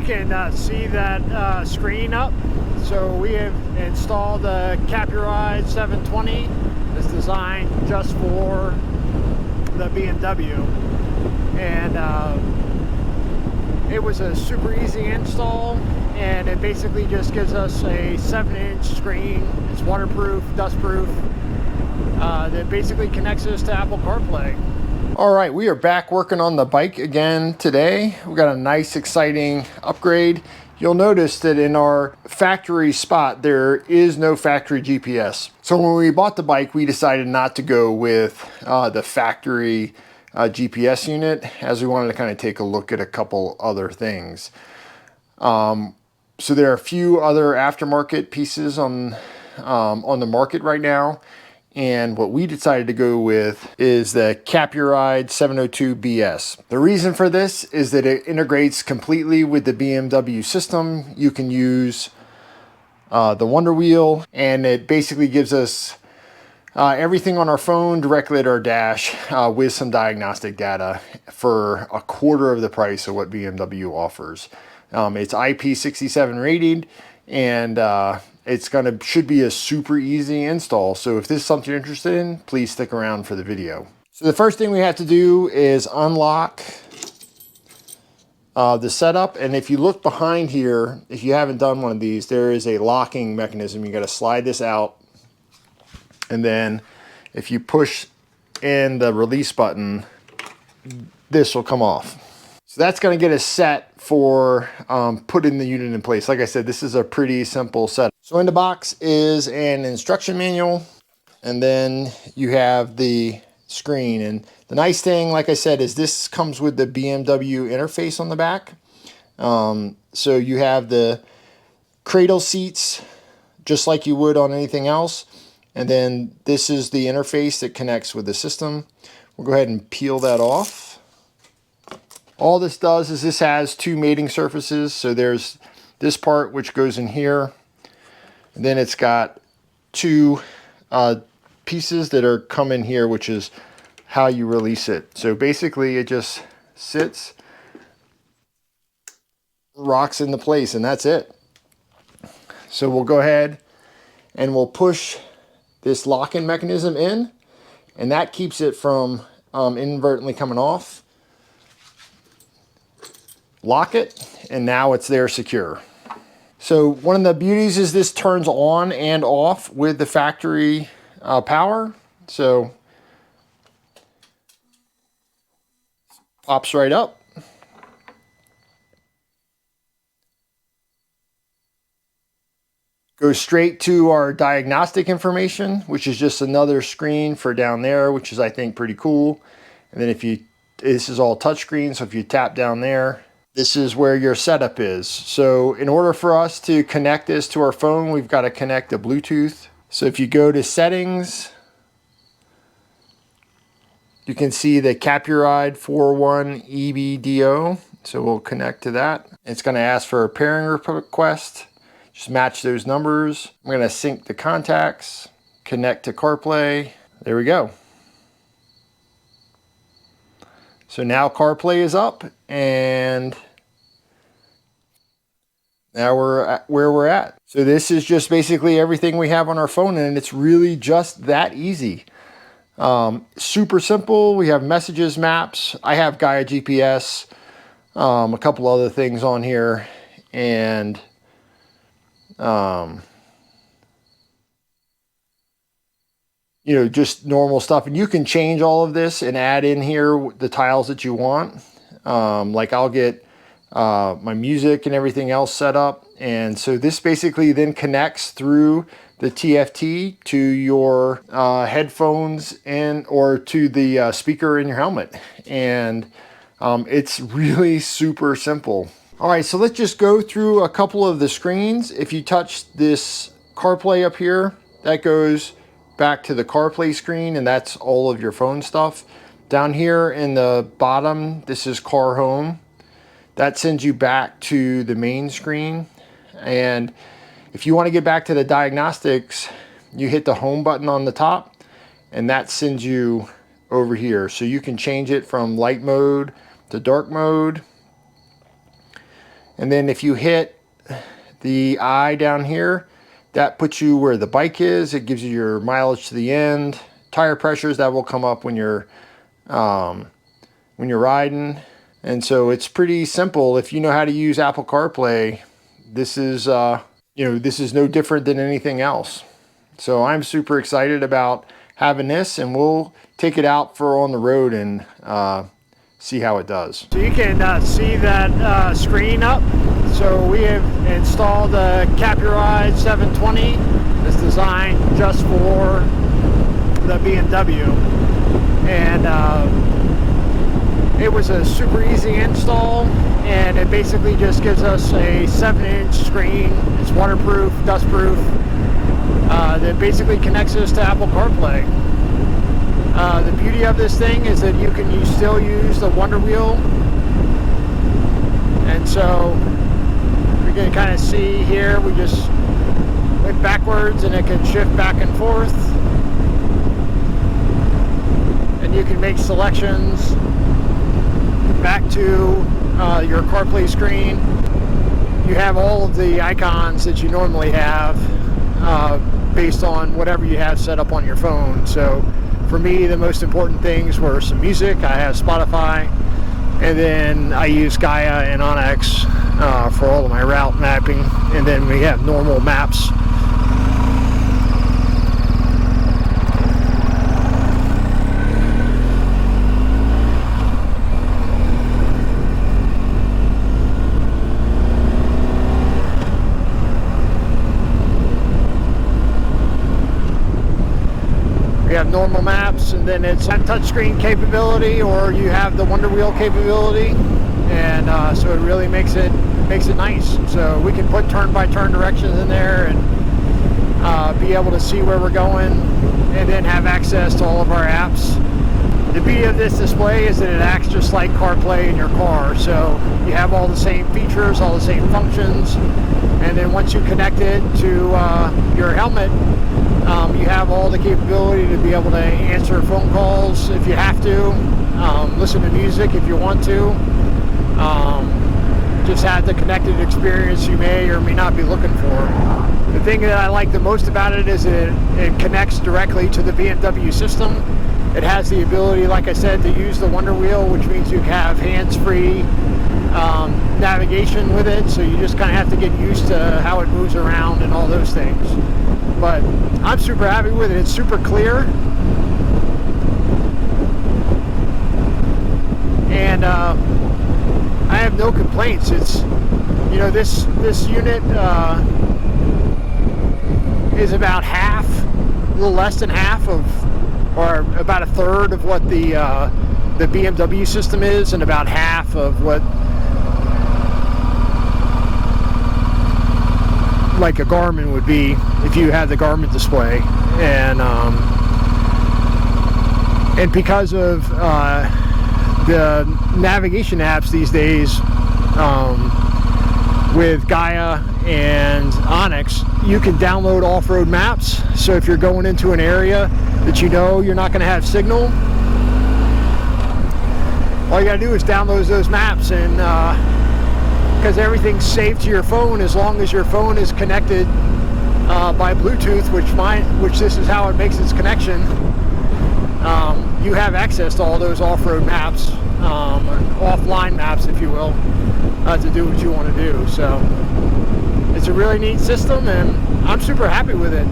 can see that screen up. So we have installed the Carpuride 720. It's designed just for the BMW, and it was a super easy install, and it basically just gives us a 7-inch screen. It's waterproof, dustproof, that basically connects us to Apple CarPlay. All right, we are back working on the bike again today. We've got a nice, exciting upgrade. You'll notice that in our factory spot, there is no factory GPS. So when we bought the bike, we decided not to go with the factory GPS unit, as we wanted to kind of take a look at a couple other things. So there are a few other aftermarket pieces on the market right now. And what we decided to go with is the Carpuride 702BS. The reason for this is that it integrates completely with the BMW system. You can use the Wonder Wheel, and it basically gives us everything on our phone directly at our dash with some diagnostic data for a quarter of the price of what BMW offers. It's IP67 rated, and should be a super easy install. So if this is something you're interested in, please stick around for the video. So the first thing we have to do is unlock the setup. And if you look behind here, if you haven't done one of these, there is a locking mechanism. You got to slide this out. And then if you push in the release button, this will come off. So that's going to get us set for putting the unit in place. Like I said, this is a pretty simple setup. So in the box is an instruction manual, and then you have the screen. And the nice thing, like I said, is this comes with the BMW interface on the back. So you have the cradle seats, just like you would on anything else. And then this is the interface that connects with the system. We'll go ahead and peel that off. All this does is this has two mating surfaces. So there's this part which goes in here. And then it's got two pieces that are come in here, which is how you release it. So basically it just sits, rocks into place, and that's it. So we'll go ahead and we'll push this lock-in mechanism in, and that keeps it from inadvertently coming off. Lock it, and now it's there secure. So one of the beauties is this turns on and off with the factory power. So pops right up. Goes straight to our diagnostic information, which is just another screen for down there, which is, I think, pretty cool. And then this is all touchscreen, so if you tap down there, this is where your setup is. So in order for us to connect this to our phone, we've got to connect to Bluetooth. So if you go to settings, you can see the Carpuride 41EBDO. So we'll connect to that. It's going to ask for a pairing request. Just match those numbers. I'm going to sync the contacts, connect to CarPlay. There we go. So now CarPlay is up, and now we're at where we're at. So this is just basically everything we have on our phone, and it's really just that easy. Super simple. We have messages, maps. I have Gaia GPS, a couple other things on here, and you know, just normal stuff. And you can change all of this and add in here the tiles that you want. Like I'll get my music and everything else set up. And so this basically then connects through the TFT to your headphones or to the speaker in your helmet. And it's really super simple. All right, so let's just go through a couple of the screens. If you touch this CarPlay up here, that goes back to the CarPlay screen, and that's all of your phone stuff. Down here in the bottom, this is Car Home. That sends you back to the main screen. And if you want to get back to the diagnostics, you hit the home button on the top, and that sends you over here. So you can change it from light mode to dark mode. And then if you hit the eye down here, that puts you where the bike is. It gives you your mileage to the end. Tire pressures, that will come up when you're riding. And so it's pretty simple. If you know how to use Apple CarPlay, this is this is no different than anything else. So I'm super excited about having this, and we'll take it out for on the road and see how it does. So you can see that screen up. So we have installed the Carpuride 720. It's designed just for the BMW, and it was a super easy install, and it basically just gives us a 7-inch screen. It's waterproof, dustproof, that basically connects us to Apple CarPlay. The beauty of this thing is that you can still use the Wonder Wheel, and so we can kind of see here, we just went backwards and it can shift back and forth, and you can make selections back to your CarPlay screen. You have all of the icons that you normally have based on whatever you have set up on your phone. So for me, the most important things were some music. I have Spotify, and then I use Gaia and Onyx for all of my route mapping, and then we have normal maps. We have normal maps, and then it's touchscreen capability, or you have the Wonder Wheel capability, and so it really makes it nice. So we can put turn-by-turn directions in there and be able to see where we're going, and then have access to all of our apps. The beauty of this display is that it acts just like CarPlay in your car, so you have all the same features, all the same functions, and then once you connect it to your helmet, you have all the capability to be able to answer phone calls if you have to, listen to music if you want to, just have the connected experience you may or may not be looking for. The thing that I like the most about it is it connects directly to the BMW system. It has the ability, like I said, to use the Wonder Wheel, which means you have hands-free navigation with it, so you just kind of have to get used to how it moves around and all those things. But I'm super happy with it. It's super clear, and I have no complaints. It's, you know, this unit is about half, a little less than half of, or about a third of what the BMW system is, and about half of what like a Garmin would be if you had the Garmin display. And because of the navigation apps these days, with Gaia and Onyx, you can download off-road maps. So if you're going into an area that you know you're not going to have signal, all you got to do is download those maps, and because everything's saved to your phone, as long as your phone is connected by Bluetooth, which this is how it makes its connection, you have access to all those off-road maps, offline maps, if you will, to do what you want to do. So it's a really neat system, and I'm super happy with it.